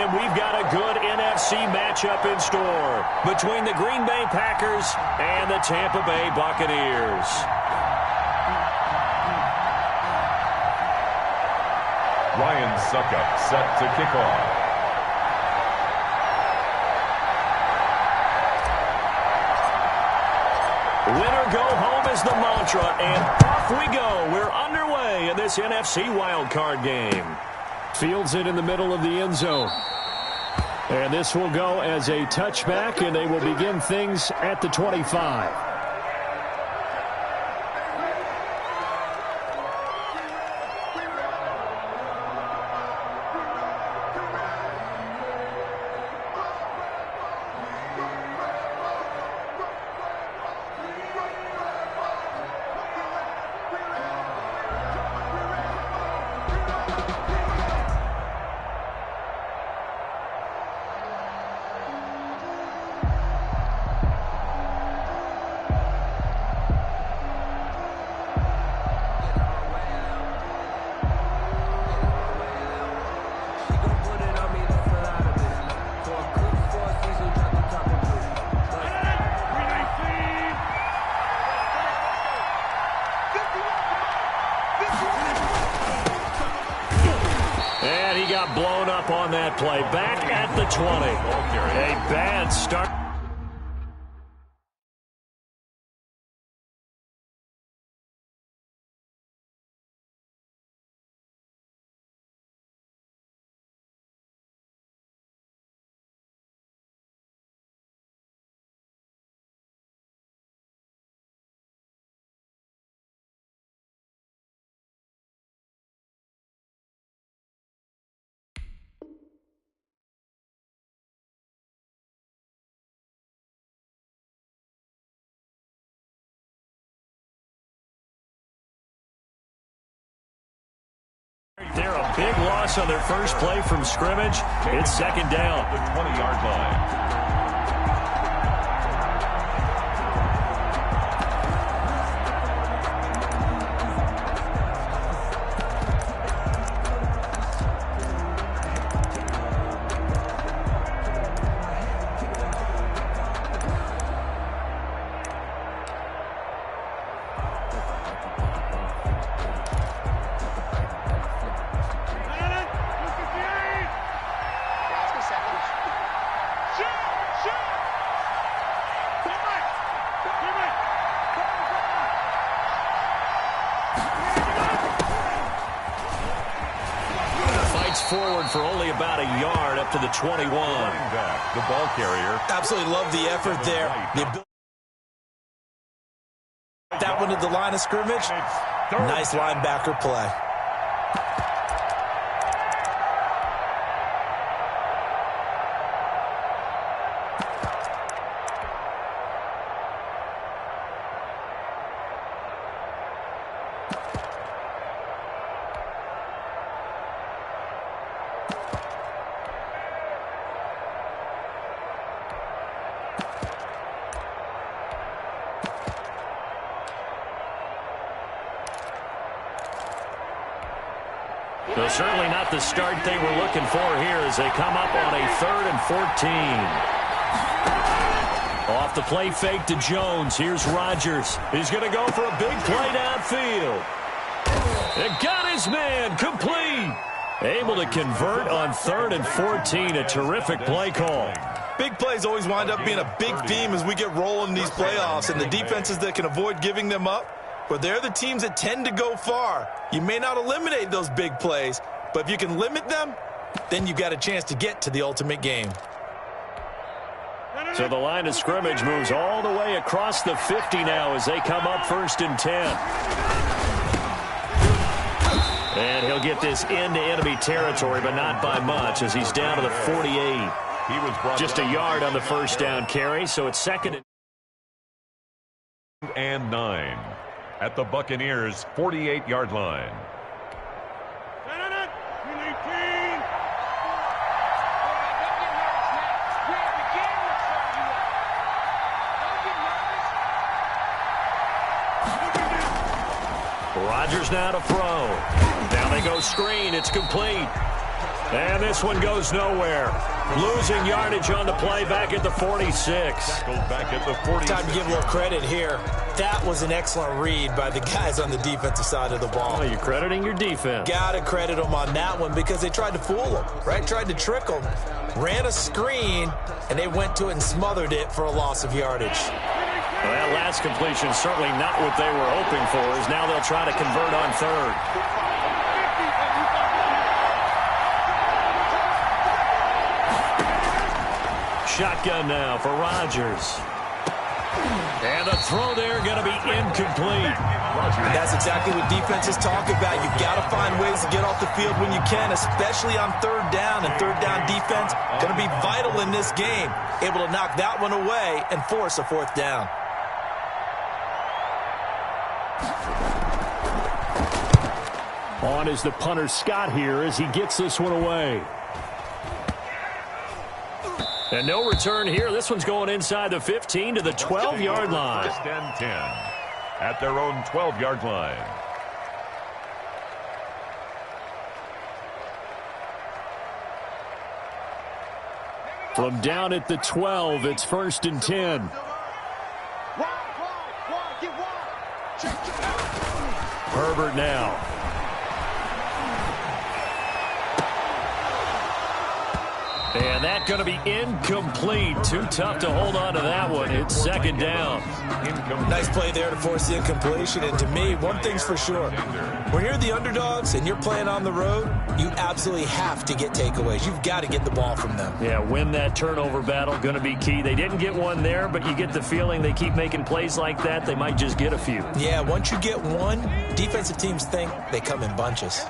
and we've got a good NFC matchup in store between the Green Bay Packers and the Tampa Bay Buccaneers. Ryan Suckup set to kick off. Winner go home is the mantra, and off we go. We're underway in this NFC wildcard game. Fields it in the middle of the end zone. And this will go as a touchback, and they will begin things at the 25. And he got blown up on that play. Back at the 20. A bad start. They're a big loss on their first play from scrimmage. It's second down. The 20-yard line. Forward for only about a yard up to the 21. The ball carrier. Absolutely love the effort there. That one to the line of scrimmage. Nice linebacker play. Well, certainly not the start they were looking for here as they come up on a 3rd and 14. Off the play fake to Jones. Here's Rodgers. He's going to go for a big play downfield. It got his man complete. Able to convert on 3rd and 14. A terrific play call. Big plays always wind up being a big theme as we get rolling in these playoffs, and the defenses that can avoid giving them up, but they're the teams that tend to go far. You may not eliminate those big plays, but if you can limit them, then you've got a chance to get to the ultimate game. So the line of scrimmage moves all the way across the 50 now as they come up 1st and 10. And he'll get this into enemy territory, but not by much as he's down to the 48. Just a yard on the first down carry, so it's 2nd and 9 at the Buccaneers' 48-yard line. Rodgers now to throw. Now they go screen. It's complete. And this one goes nowhere. Losing yardage on the play back at the 46. Back at the 46. Time to give a little credit here. That was an excellent read by the guys on the defensive side of the ball. Oh, you're crediting your defense. Got to credit them on that one because they tried to fool them, right? Tried to trick them. Ran a screen, and they went to it and smothered it for a loss of yardage. Well, that last completion certainly not what they were hoping for, as now they'll try to convert on third. Shotgun now for Rodgers. And the throw there going to be incomplete. And that's exactly what defenses talk about. You've got to find ways to get off the field when you can, especially on third down. And third down defense going to be vital in this game. Able to knock that one away and force a fourth down. On is the punter Scott here as he gets this one away. And no return here. This one's going inside the 15 to the 12-yard line. First and 10 at their own 12-yard line. From down at the 12, it's first and 10. Herbert now. And that's going to be incomplete. Too tough to hold on to that one. It's second down. Nice play there to force the incompletion. And to me, one thing's for sure. When you're the underdogs and you're playing on the road, you absolutely have to get takeaways. You've got to get the ball from them. Yeah, win that turnover battle, going to be key. They didn't get one there, but you get the feeling they keep making plays like that, they might just get a few. Yeah, once you get one, defensive teams think they come in bunches.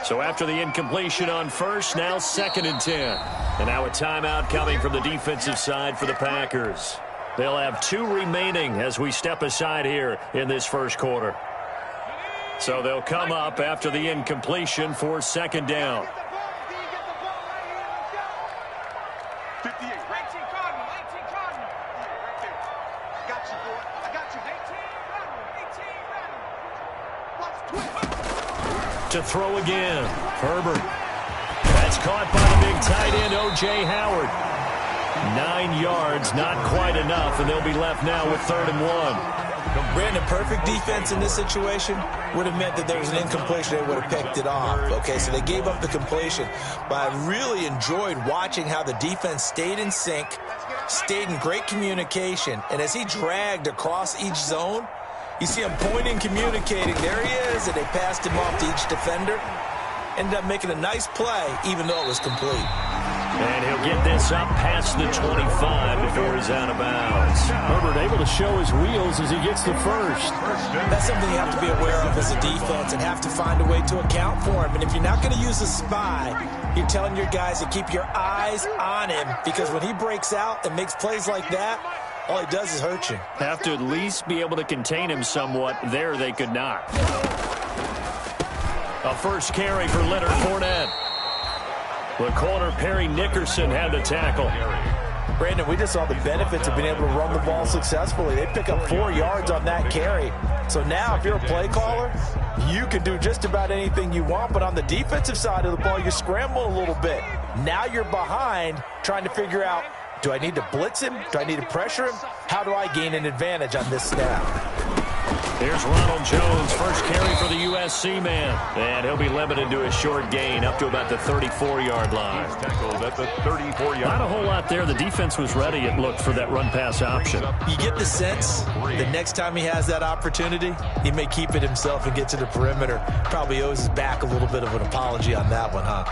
So after the incompletion on first, now second and 10. And now a timeout coming from the defensive side for the Packers. They'll have 2 remaining as we step aside here in this first quarter. So they'll come up after the incompletion for second down. To throw again, Herbert. That's caught by the big tight end, O.J. Howard. 9 yards, not quite enough, and they'll be left now with 3rd and 1. Brandon, perfect defense in this situation would have meant that there was an incompletion. They would have picked it off. Okay, so they gave up the completion. But I really enjoyed watching how the defense stayed in sync, stayed in great communication, and as he dragged across each zone, you see him pointing, communicating. There he is, and they passed him off to each defender. Ended up making a nice play, even though it was complete. And he'll get this up past the 25 before he's out of bounds. Herbert able to show his wheels as he gets the first. That's something you have to be aware of as a defense and have to find a way to account for him. And if you're not going to use a spy, you're telling your guys to keep your eyes on him, because when he breaks out and makes plays like that, all he does is hurt you. Have to at least be able to contain him somewhat. There they could not. A first carry for Leonard Fournette. The corner, Perry Nickerson, had the tackle. Brandon, we just saw the benefits of being able to run the ball successfully. They pick up 4 yards on that carry. So now if you're a play caller, you can do just about anything you want. But on the defensive side of the ball, you scramble a little bit. Now you're behind trying to figure out, do I need to blitz him? Do I need to pressure him? How do I gain an advantage on this snap? Here's Ronald Jones, first carry for the USC man. And he'll be limited to a short gain up to about the 34-yard line. Tackled at the 34-yard. Not a whole lot there. The defense was ready, it looked, for that run-pass option. You get the sense that next time he has that opportunity, he may keep it himself and get to the perimeter. Probably owes his back a little bit of an apology on that one, huh?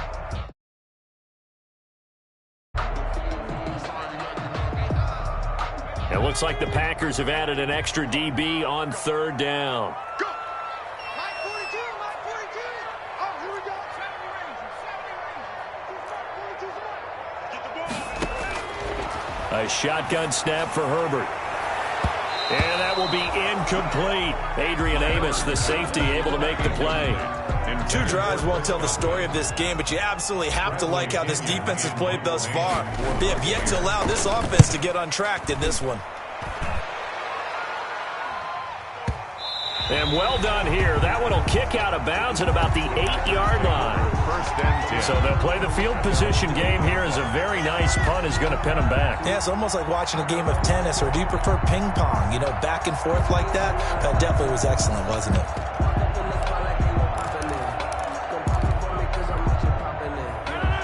It looks like the Packers have added an extra DB on 3rd down. A shotgun snap for Herbert. And that will be incomplete. Adrian Amos, the safety, able to make the play. 2 drives won't tell the story of this game, but you absolutely have to like how this defense has played thus far. They have yet to allow this offense to get untracked in this one. And well done here. That one will kick out of bounds at about the 8-yard line. First and 10. So they'll play the field position game here as a very nice punt is going to pin them back. Yeah, it's almost like watching a game of tennis, or do you prefer ping pong? You know, back and forth like that? That definitely was excellent, wasn't it?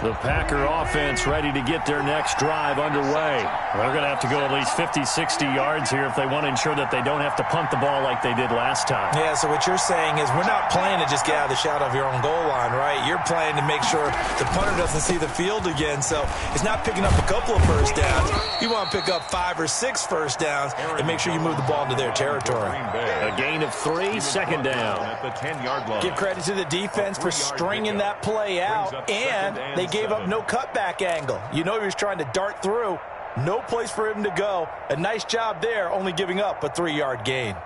The Packer offense ready to get their next drive underway. They're going to have to go at least 50, 60 yards here if they want to ensure that they don't have to punt the ball like they did last time. Yeah, so what you're saying is we're not playing to just get out of the shadow of your own goal line, right? You're playing to make sure the punter doesn't see the field again. So it's not picking up a couple of first downs. You want to pick up 5 or 6 first downs and make sure you move the ball into their territory. A gain of 3, second down. At the 10-yard line. Give credit to the defense for stringing that play out, and they gave up no cutback angle. You know he was trying to dart through. No place for him to go. A nice job there, only giving up a 3-yard gain.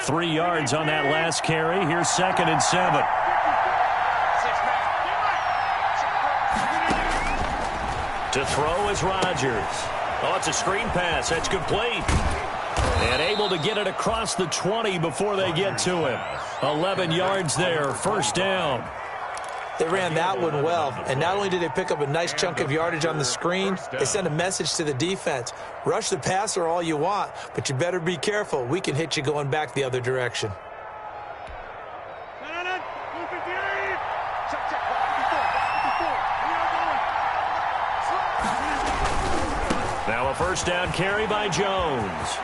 3 yards on that last carry. Here's 2nd and 7. To throw is Rodgers. Oh, it's a screen pass. That's complete. And able to get it across the 20 before they get to him. 11 yards there, first down. They ran that one well, and not only did they pick up a nice chunk of yardage on the screen, they sent a message to the defense. Rush the passer all you want, but you better be careful. We can hit you going back the other direction. Now a first down carry by Jones.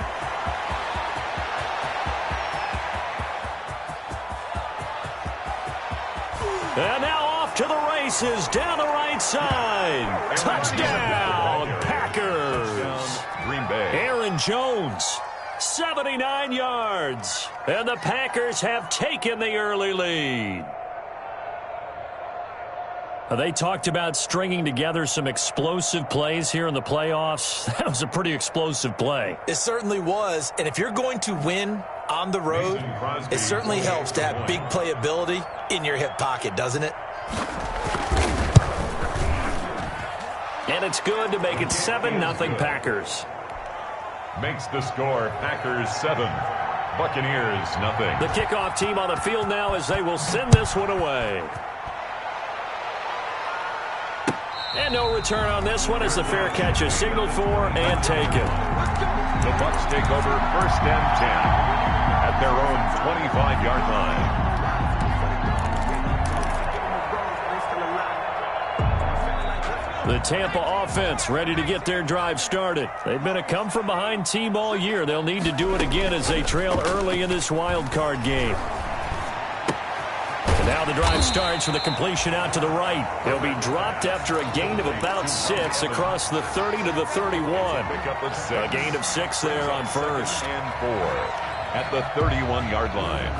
And now off to the races down the right side. Touchdown, Packers. Green Bay. Aaron Jones, 79 yards. And the Packers have taken the early lead. They talked about stringing together some explosive plays here in the playoffs. That was a pretty explosive play. It certainly was, and if you're going to win on the road, it certainly helps to have big playability in your hip pocket, doesn't it? And it's good to make it 7-0 Packers. Makes the score Packers 7, Buccaneers nothing. The kickoff team on the field now as they will send this one away. And no return on this one as the fair catch is signaled for and taken. The Bucs take over 1st and 10 at their own 25-yard line. The Tampa offense ready to get their drive started. They've been a come-from-behind team all year. They'll need to do it again as they trail early in this wild card game. Now the drive starts with a completion out to the right. He'll be dropped after a gain of about 6 across the 30 to the 31. A gain of 6 there on first. And 4 at the 31-yard line.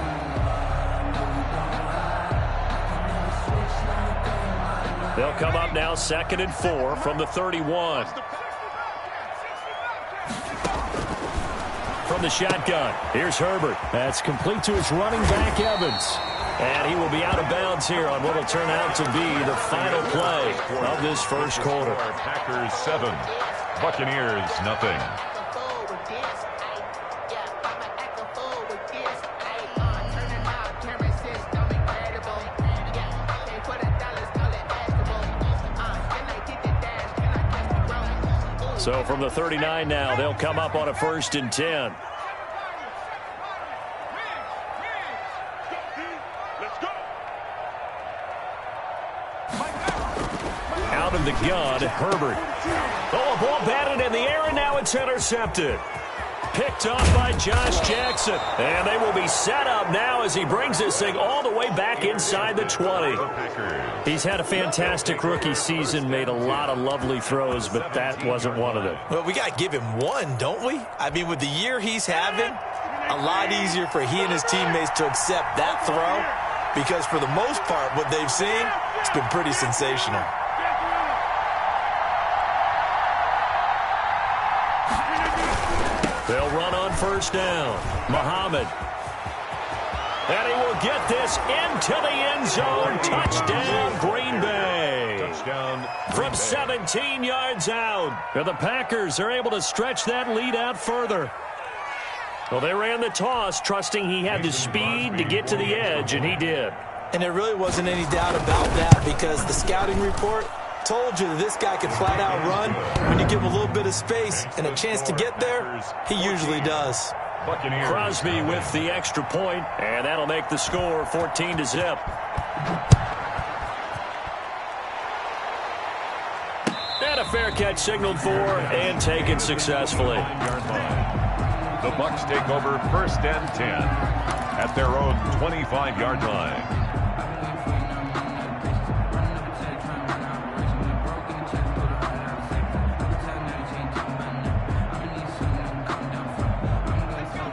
They'll come up now 2nd and 4 from the 31. From the shotgun, here's Herbert. That's complete to his running back, Evans. And he will be out of bounds here on what will turn out to be the final play of this first quarter. Packers 7, Buccaneers nothing. So from the 39 now, they'll come up on a 1st and 10. Out of the gun, Herbert. Oh, a ball batted in the air, and now it's intercepted. Picked off by Josh Jackson. And they will be set up now as he brings this thing all the way back inside the 20. He's had a fantastic rookie season, made a lot of lovely throws, but that wasn't one of them. Well, we got to give him one, don't we? I mean, with the year he's having, a lot easier for he and his teammates to accept that throw, because for the most part, what they've seen, it's been pretty sensational. They'll run on 1st down. Muhammad. And he will get this into the end zone. Touchdown, Green Bay. Touchdown. From 17 yards out. And the Packers are able to stretch that lead out further. Well, they ran the toss, trusting he had the speed to get to the edge, and he did. And there really wasn't any doubt about that because the scouting report told you that this guy could flat out run. When you give him a little bit of space and a chance to get there, he usually does. Crosby with the extra point, and that'll make the score 14-0. And a fair catch signaled for and taken successfully. The Bucs take over 1st and 10 at their own 25-yard line.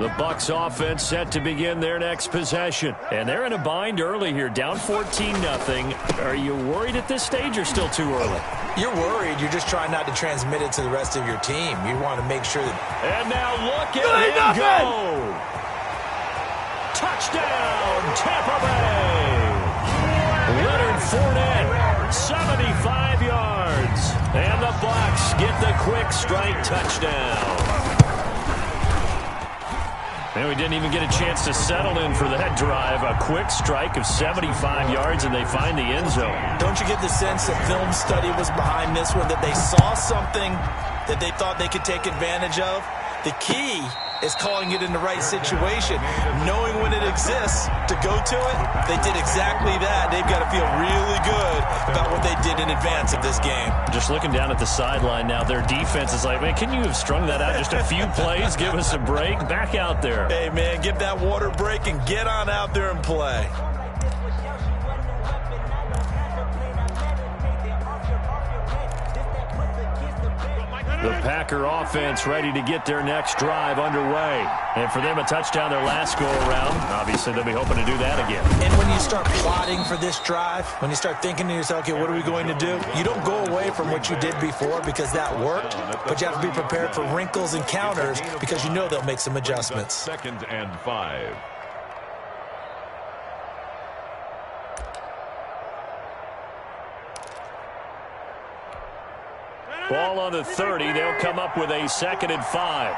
The Bucs offense set to begin their next possession. And they're in a bind early here, down 14-0. Are you worried at this stage or still too early? You're worried. You're just trying not to transmit it to the rest of your team. You want to make sure that... And now look at him go! Touchdown, Tampa Bay! Leonard Fournette, 75 yards. And the Bucs get the quick strike touchdown. And we didn't even get a chance to settle in for that drive. A quick strike of 75 yards, and they find the end zone. Don't you get the sense that film study was behind this one, that they saw something that they thought they could take advantage of? The key is calling it in the right situation, knowing when it exists to go to it. They did exactly that. They've got to feel really good about what they did in advance of this game. Just looking down at the sideline now, their defense is like, man, can you have strung that out just a few plays? Give us a break. Back out there. Hey, man, give that water break and get on out there and play. The Packer offense ready to get their next drive underway. And for them, a touchdown their last go-around. Obviously, they'll be hoping to do that again. And when you start plotting for this drive, when you start thinking to yourself, okay, what are we going to do? You don't go away from what you did before because that worked, but you have to be prepared for wrinkles and counters because you know they'll make some adjustments. 2nd and 5. Ball on the 30. They'll come up with a 2nd and 5.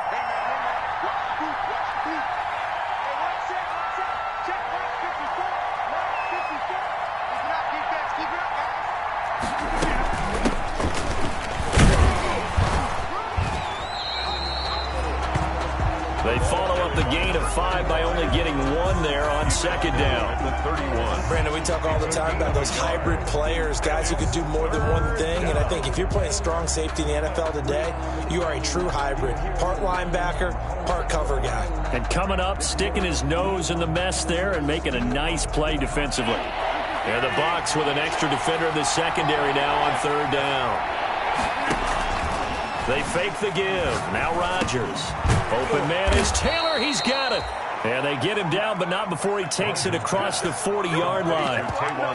They follow up the gain of 5 by only getting 1 there on 2nd down. The 31. Brandon, we talk all the time about those hybrid players, guys who can do more than one thing. And I think if you're playing strong safety in the NFL today, you are a true hybrid. Part linebacker, part cover guy. And coming up, sticking his nose in the mess there and making a nice play defensively. And the Bucs with an extra defender in the secondary now on 3rd down. They fake the give. Now Rodgers. Open man is Taylor. He's got it. And they get him down, but not before he takes it across the 40-yard line.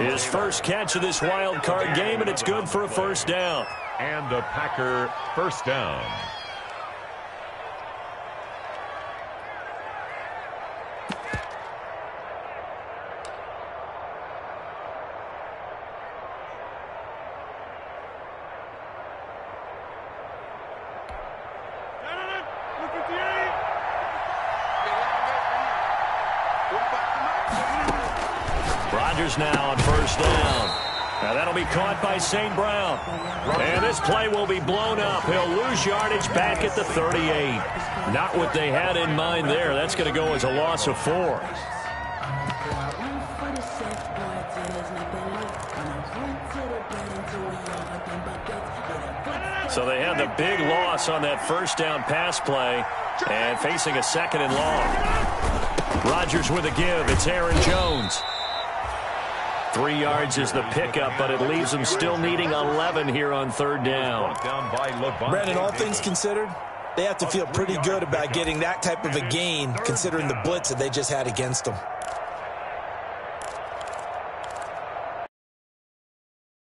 His first catch of this wild card game, and it's good for a 1st down. And a Packer 1st down. Rodgers now on 1st down. Now that'll be caught by St. Brown. And this play will be blown up. He'll lose yardage back at the 38. Not what they had in mind there. That's going to go as a loss of 4. So they had the big loss on that 1st down pass play and facing a 2nd and long. Rodgers with a give. It's Aaron Jones. 3 yards is the pickup, but it leaves them still needing 11 here on 3rd down. Brandon, all things considered, they have to feel pretty good about getting that type of a gain considering the blitz that they just had against them.